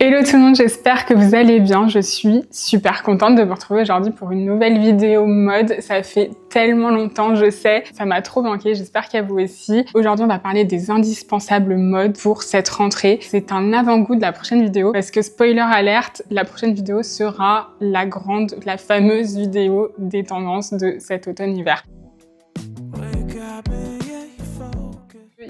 Hello tout le monde, j'espère que vous allez bien. Je suis super contente de vous retrouver aujourd'hui pour une nouvelle vidéo mode. Ça fait tellement longtemps, je sais. Ça m'a trop manqué, j'espère qu'à vous aussi. Aujourd'hui, on va parler des indispensables modes pour cette rentrée. C'est un avant-goût de la prochaine vidéo parce que spoiler alerte, la prochaine vidéo sera la fameuse vidéo des tendances de cet automne-hiver.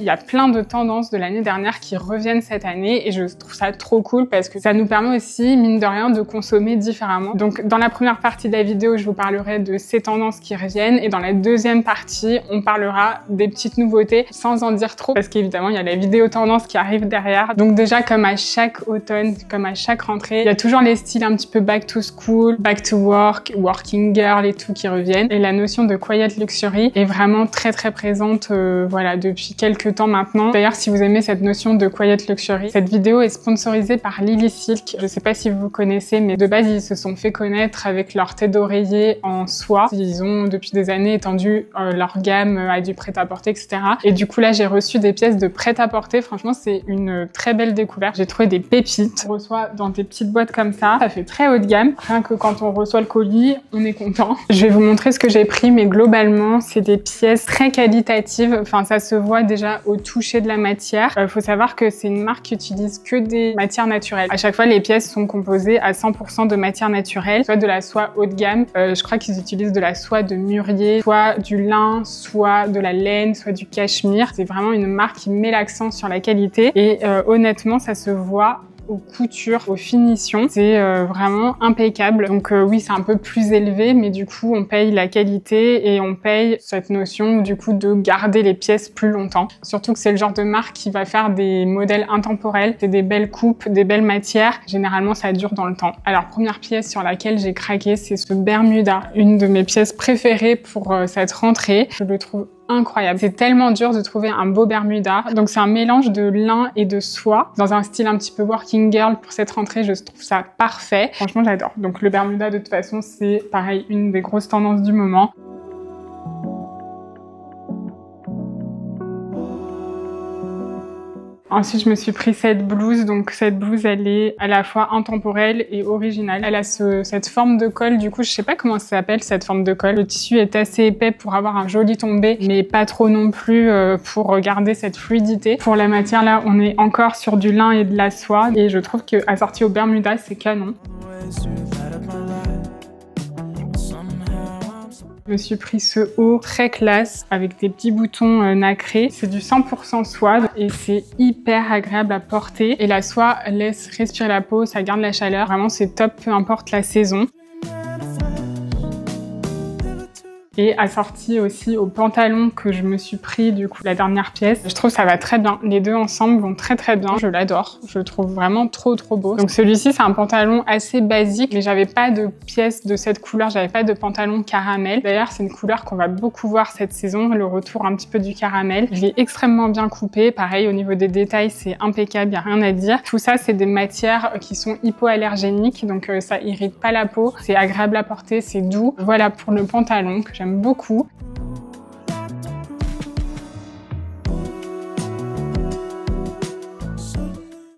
Il y a plein de tendances de l'année dernière qui reviennent cette année et je trouve ça trop cool parce que ça nous permet aussi, mine de rien, de consommer différemment. Donc dans la première partie de la vidéo, je vous parlerai de ces tendances qui reviennent et dans la deuxième partie, on parlera des petites nouveautés sans en dire trop parce qu'évidemment, il y a la vidéo tendance qui arrive derrière. Donc déjà, comme à chaque automne, comme à chaque rentrée, il y a toujours les styles un petit peu back to school, back to work, working girl et tout qui reviennent. Et la notion de quiet luxury est vraiment très présente voilà, depuis quelques temps maintenant. D'ailleurs, si vous aimez cette notion de quiet luxury, cette vidéo est sponsorisée par Lily Silk. Je sais pas si vous connaissez, mais de base, ils se sont fait connaître avec leur tête d'oreiller en soie. Ils ont, depuis des années, étendu leur gamme à du prêt-à-porter, etc. Et du coup, là, j'ai reçu des pièces de prêt-à-porter. Franchement, c'est une très belle découverte. J'ai trouvé des pépites. On reçoit dans des petites boîtes comme ça. Ça fait très haut de gamme. Rien que quand on reçoit le colis, on est content. Je vais vous montrer ce que j'ai pris, mais globalement, c'est des pièces très qualitatives. Enfin, ça se voit déjà au toucher de la matière. Faut savoir que c'est une marque qui utilise que des matières naturelles. À chaque fois, les pièces sont composées à 100% de matières naturelles, soit de la soie haut de gamme. Je crois qu'ils utilisent de la soie de mûrier, soit du lin, soit de la laine, soit du cachemire. C'est vraiment une marque qui met l'accent sur la qualité et honnêtement, ça se voit aux coutures, aux finitions. C'est vraiment impeccable. Donc oui, c'est un peu plus élevé, mais du coup, on paye la qualité et on paye cette notion du coup de garder les pièces plus longtemps. Surtout que c'est le genre de marque qui va faire des modèles intemporels. C'est des belles coupes, des belles matières. Généralement, ça dure dans le temps. Alors, première pièce sur laquelle j'ai craqué, c'est ce Bermuda. Une de mes pièces préférées pour cette rentrée. Je le trouve incroyable. C'est tellement dur de trouver un beau Bermuda. Donc c'est un mélange de lin et de soie dans un style un petit peu working girl pour cette rentrée. Je trouve ça parfait. Franchement, j'adore. Donc le Bermuda, de toute façon, c'est pareil, une des grosses tendances du moment. Ensuite, je me suis pris cette blouse. Donc, cette blouse, elle est à la fois intemporelle et originale. Elle a cette forme de col. Du coup, je sais pas comment ça s'appelle, cette forme de col. Le tissu est assez épais pour avoir un joli tombé, mais pas trop non plus pour garder cette fluidité. Pour la matière, là, on est encore sur du lin et de la soie. Et je trouve que assorti au Bermuda, c'est canon. Je me suis pris ce haut très classe avec des petits boutons nacrés. C'est du 100% soie et c'est hyper agréable à porter. Et la soie laisse respirer la peau, ça garde la chaleur. Vraiment, c'est top, peu importe la saison. Et assorti aussi au pantalon que je me suis pris du coup la dernière pièce. Je trouve que ça va très bien. Les deux ensemble vont très bien. Je l'adore. Je le trouve vraiment trop beau. Donc celui-ci c'est un pantalon assez basique, mais j'avais pas de pièce de cette couleur. J'avais pas de pantalon caramel. D'ailleurs c'est une couleur qu'on va beaucoup voir cette saison, le retour un petit peu du caramel. Je l'ai extrêmement bien coupé. Pareil au niveau des détails c'est impeccable, y a rien à dire. Tout ça c'est des matières qui sont hypoallergéniques, donc ça irrite pas la peau. C'est agréable à porter, c'est doux. Voilà pour le pantalon que j'aime beaucoup.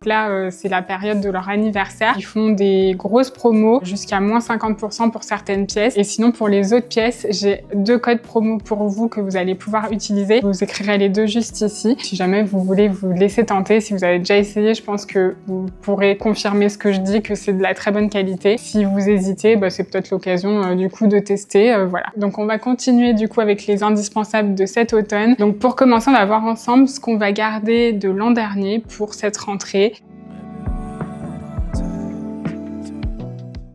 Là, c'est la période de leur anniversaire. Ils font des grosses promos, jusqu'à moins 50% pour certaines pièces. Et sinon, pour les autres pièces, j'ai 2 codes promo pour vous que vous allez pouvoir utiliser. Je vous écrirai les deux juste ici. Si jamais vous voulez vous laisser tenter, si vous avez déjà essayé, je pense que vous pourrez confirmer ce que je dis, que c'est de la très bonne qualité. Si vous hésitez, bah, c'est peut-être l'occasion du coup de tester. Voilà. Donc on va continuer du coup avec les indispensables de cet automne. Donc pour commencer, on va voir ensemble ce qu'on va garder de l'an dernier pour cette rentrée.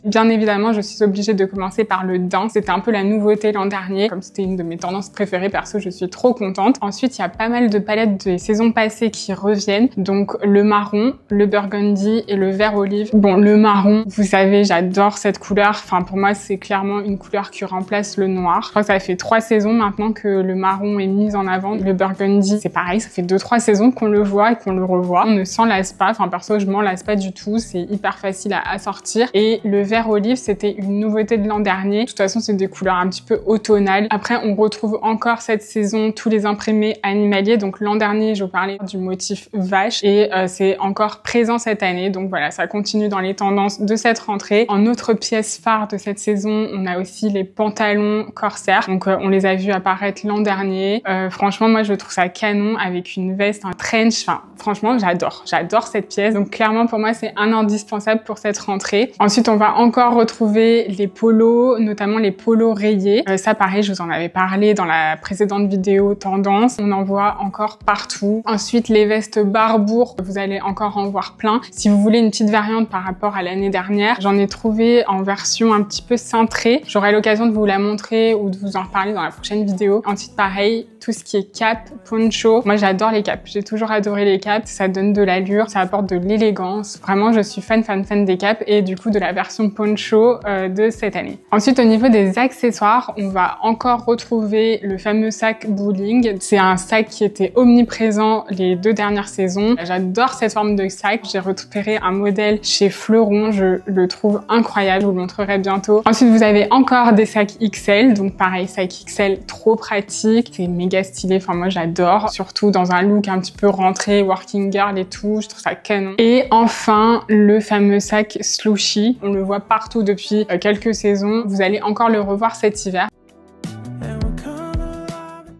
Bien évidemment, je suis obligée de commencer par le daim. C'était un peu la nouveauté l'an dernier. Comme c'était une de mes tendances préférées, perso, je suis trop contente. Ensuite, il y a pas mal de palettes des saisons passées qui reviennent. Donc, le marron, le burgundy et le vert olive. Bon, le marron, vous savez, j'adore cette couleur. Enfin, pour moi, c'est clairement une couleur qui remplace le noir. Je crois que ça fait 3 saisons maintenant que le marron est mis en avant. Le burgundy, c'est pareil, ça fait 2-3 saisons qu'on le voit et qu'on le revoit. On ne s'en lasse pas. Enfin, perso, je m'en lasse pas du tout. C'est hyper facile à assortir. Et le vert vert olive, c'était une nouveauté de l'an dernier. De toute façon, c'est des couleurs un petit peu automnales. Après, on retrouve encore cette saison tous les imprimés animaliers. Donc l'an dernier, je vous parlais du motif vache et c'est encore présent cette année. Donc voilà, ça continue dans les tendances de cette rentrée. En autre pièce phare de cette saison, on a aussi les pantalons corsaires. Donc on les a vus apparaître l'an dernier. Franchement, moi, je trouve ça canon avec une veste, un trench. Enfin, franchement, j'adore cette pièce. Donc clairement, pour moi, c'est un indispensable pour cette rentrée. Ensuite, on va encore retrouver les polos, notamment les polos rayés. Ça, pareil, je vous en avais parlé dans la précédente vidéo tendance. On en voit encore partout. Ensuite, les vestes barbour, vous allez encore en voir plein. Si vous voulez une petite variante par rapport à l'année dernière, j'en ai trouvé en version un petit peu cintrée. J'aurai l'occasion de vous la montrer ou de vous en reparler dans la prochaine vidéo. Ensuite, pareil, tout ce qui est cap, poncho. Moi, j'adore les capes. J'ai toujours adoré les capes. Ça donne de l'allure, ça apporte de l'élégance. Vraiment, je suis fan des capes et du coup de la version poncho de cette année. Ensuite, au niveau des accessoires, on va encore retrouver le fameux sac bowling. C'est un sac qui était omniprésent les 2 dernières saisons. J'adore cette forme de sac. J'ai récupéré un modèle chez Fleuron. Je le trouve incroyable. Je vous le montrerai bientôt. Ensuite, vous avez encore des sacs XL. Donc pareil, sac XL trop pratique. C'est méga stylé. Enfin, moi, j'adore. Surtout dans un look un petit peu rentré, working girl et tout. Je trouve ça canon. Et enfin, le fameux sac Slushy. On le voit partout depuis quelques saisons. Vous allez encore le revoir cet hiver.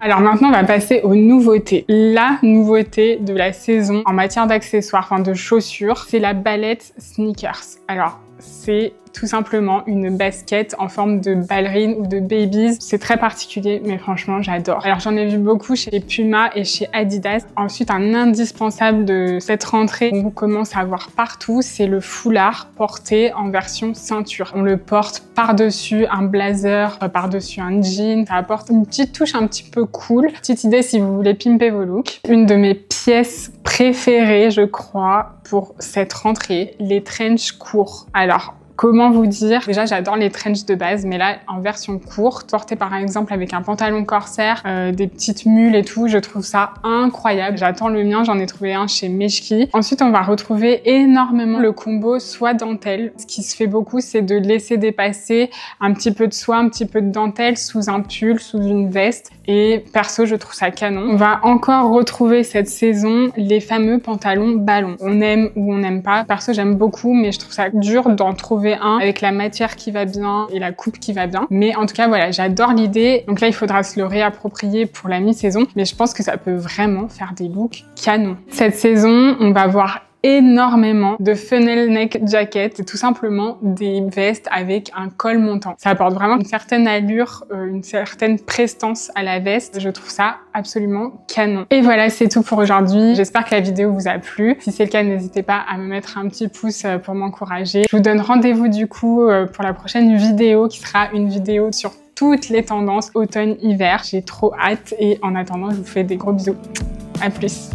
Alors maintenant, on va passer aux nouveautés. La nouveauté de la saison en matière d'accessoires, enfin de chaussures, c'est la balette sneakers. Alors, c'est tout simplement une basket en forme de ballerine ou de babies. C'est très particulier, mais franchement, j'adore. Alors, j'en ai vu beaucoup chez Puma et chez Adidas. Ensuite, un indispensable de cette rentrée qu'on commence à voir partout, c'est le foulard porté en version ceinture. On le porte par-dessus un blazer, par-dessus un jean. Ça apporte une petite touche un petit peu cool. Petite idée si vous voulez pimper vos looks. Une de mes pièces préférées, je crois, pour cette rentrée, les trench courts. Alors, comment vous dire? Déjà, j'adore les trench de base, mais là, en version courte, portée par exemple avec un pantalon corsaire, des petites mules et tout, je trouve ça incroyable. J'attends le mien, j'en ai trouvé un chez Meshki. Ensuite, on va retrouver énormément le combo soie dentelle. Ce qui se fait beaucoup, c'est de laisser dépasser un petit peu de soie, un petit peu de dentelle sous un pull, sous une veste. Et perso, je trouve ça canon. On va encore retrouver cette saison les fameux pantalons ballons. On aime ou on n'aime pas. Perso, j'aime beaucoup, mais je trouve ça dur d'en trouver un avec la matière qui va bien et la coupe qui va bien. Mais en tout cas, voilà, j'adore l'idée. Donc là, il faudra se le réapproprier pour la mi-saison. Mais je pense que ça peut vraiment faire des looks canon. Cette saison, on va voir énormément de funnel neck jacket. C'est tout simplement des vestes avec un col montant. Ça apporte vraiment une certaine allure, une certaine prestance à la veste. Je trouve ça absolument canon. Et voilà, c'est tout pour aujourd'hui. J'espère que la vidéo vous a plu. Si c'est le cas, n'hésitez pas à me mettre un petit pouce pour m'encourager. Je vous donne rendez-vous du coup pour la prochaine vidéo qui sera une vidéo sur toutes les tendances automne-hiver. J'ai trop hâte et en attendant, je vous fais des gros bisous. À plus.